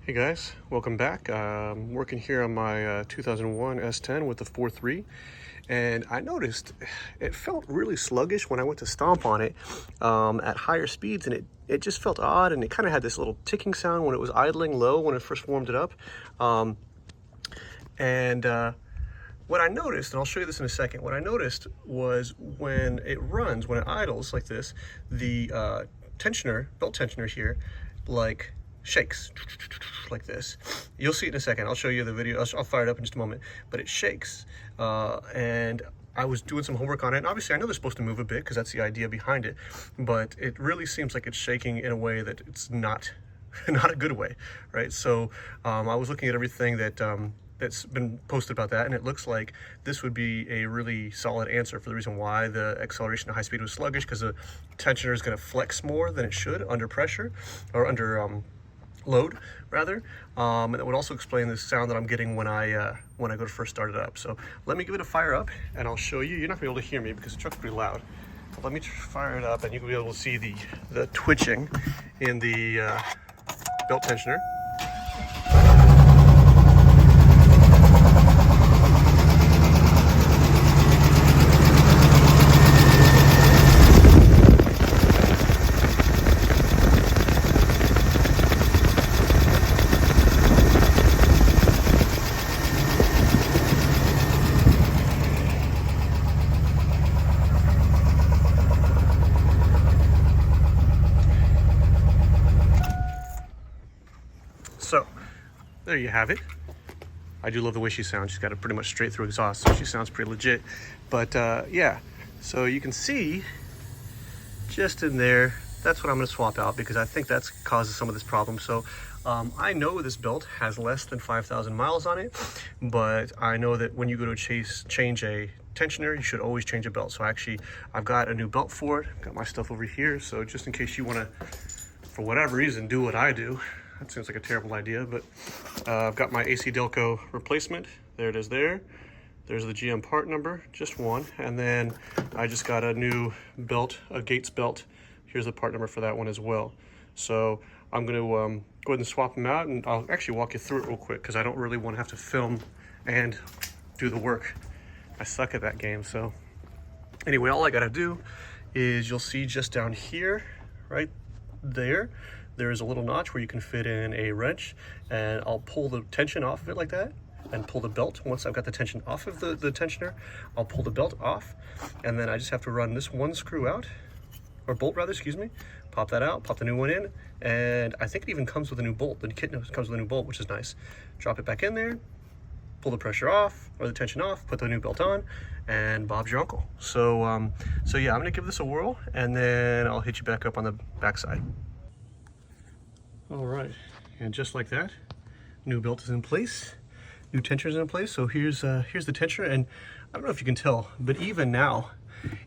Hey guys, welcome back. I'm working here on my 2001 S10 with the 4.3, and I noticed it felt really sluggish when I went to stomp on it at higher speeds, and it just felt odd, and it kind of had this little ticking sound when it was idling low when it first warmed it up. And what I noticed, and I'll show you this in a second, what I noticed was when it runs, when it idles like this, the tensioner, belt tensioner here, like shakes like this. You'll see it in a second. I'll show you the video. I'll fire it up in just a moment, but it shakes. And I was doing some homework on it, and obviously I know they're supposed to move a bit because that's the idea behind it, but it really seems like it's shaking in a way that it's not a good way, right? So I was looking at everything that that's been posted about that, and it looks like this would be a really solid answer for the reason why the acceleration at high speed was sluggish, because the tensioner is going to flex more than it should under pressure, or under load rather, and that would also explain the sound that I'm getting when I go to first start it up. So let me give it a fire up, and I'll show you. You're not gonna be able to hear me because the truck's pretty loud. But let me fire it up, and you'll be able to see the twitching in the belt tensioner. So there you have it. I do love the way she sounds. She's got a pretty much straight through exhaust, so she sounds pretty legit. But yeah, so you can see just in there, that's what I'm going to swap out, because I think that's causes some of this problem. So I know this belt has less than 5,000 miles on it, but I know that when you go to change a tensioner, you should always change a belt. So actually, I've got a new belt for it. Got my stuff over here, so just in case you want to, for whatever reason, do what I do. That seems like a terrible idea, but I've got my AC Delco replacement. There it is there. There's the GM part number, just one. And then I just got a new belt, a Gates belt. Here's the part number for that one as well. So I'm gonna go ahead and swap them out, and I'll actually walk you through it real quick because I don't really want to have to film and do the work. I suck at that game. So anyway, all I gotta do is, you'll see just down here, right there, there's a little notch where you can fit in a wrench, and I'll pull the tension off of it like that and pull the belt. Once I've got the tension off of the tensioner, I'll pull the belt off, and then I just have to run this one screw out, or bolt rather, excuse me, pop that out, pop the new one in, and I think it even comes with a new bolt. The kit comes with a new bolt, which is nice. Drop it back in there, pull the pressure off, or the tension off, put the new belt on, and Bob's your uncle. So so yeah, I'm gonna give this a whirl, and then I'll hit you back up on the backside. All right, and just like that, new belt is in place, new tensioner is in place. So here's the tensioner, and I don't know if you can tell, but even now,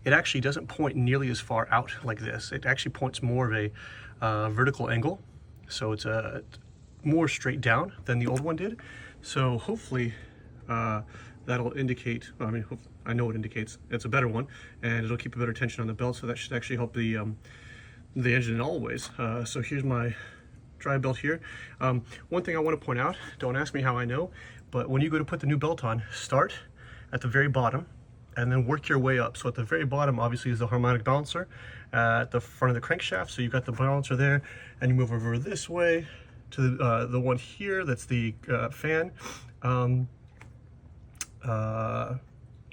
it actually doesn't point nearly as far out like this. It actually points more of a vertical angle, so it's more straight down than the old one did. So hopefully that'll indicate, I mean, I know it indicates it's a better one, and it'll keep a better tension on the belt, so that should actually help the engine in all ways. So here's my dry belt here. One thing I want to point out, don't ask me how I know, but when you go to put the new belt on, start at the very bottom and then work your way up. So at the very bottom, obviously, is the harmonic balancer at the front of the crankshaft. So you've got the balancer there, and you move over this way to the one here, that's the fan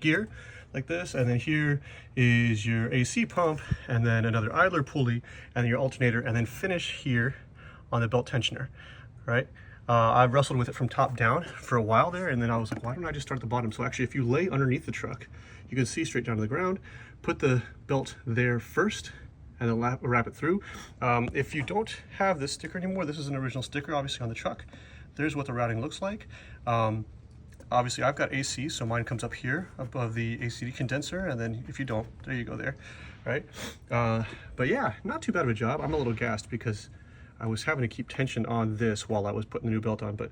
gear, like this, and then here is your AC pump, and then another idler pulley, and then your alternator, and then finish here on the belt tensioner, right? I've wrestled with it from top down for a while there, and then I was like, why don't I just start at the bottom? So actually, if you lay underneath the truck, you can see straight down to the ground. Put the belt there first, and then wrap it through. If you don't have this sticker anymore, this is an original sticker, obviously, on the truck. There's what the routing looks like. Obviously, I've got AC, so mine comes up here above the AC condenser, and then if you don't, there you go there, right? But yeah, not too bad of a job. I'm a little gassed because I was having to keep tension on this while I was putting the new belt on, but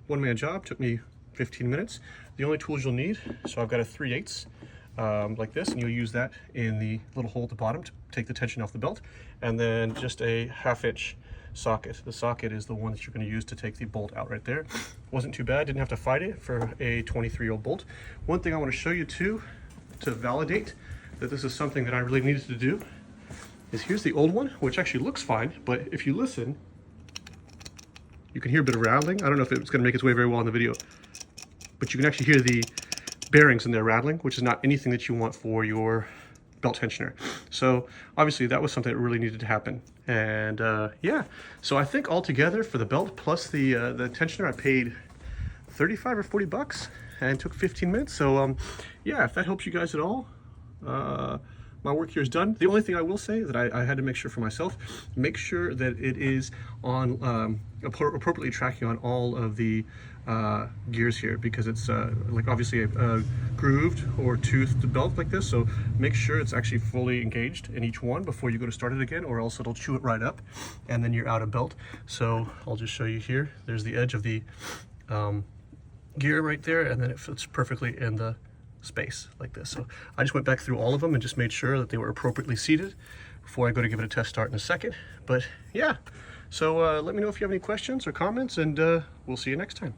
one-man job, took me 15 minutes. The only tools you'll need, so I've got a 3/8 like this, and you'll use that in the little hole at the bottom to take the tension off the belt, and then just a 1/2 inch socket. The socket is the one that you're going to use to take the bolt out right there. Wasn't too bad, didn't have to fight it for a 23-year-old bolt. One thing I want to show you too, to validate that this is something that I really needed to do, is here's the old one, which actually looks fine, but if you listen, you can hear a bit of rattling. I don't know if it's going to make its way very well in the video, but you can actually hear the bearings in there rattling, which is not anything that you want for your belt tensioner. So obviously that was something that really needed to happen. And yeah, so I think altogether for the belt plus the tensioner, I paid 35 or 40 bucks and took 15 minutes. So yeah, if that helps you guys at all, my work here is done. The only thing I will say that I had to make sure for myself, make sure that it is on appropriately tracking on all of the gears here, because it's like obviously a grooved or toothed belt like this. So make sure it's actually fully engaged in each one before you go to start it again, or else it'll chew it right up and then you're out of belt. So I'll just show you here. There's the edge of the gear right there, and then it fits perfectly in the space like this. So I just went back through all of them and just made sure that they were appropriately seated before I go to give it a test start in a second. But yeah, so let me know if you have any questions or comments, and we'll see you next time.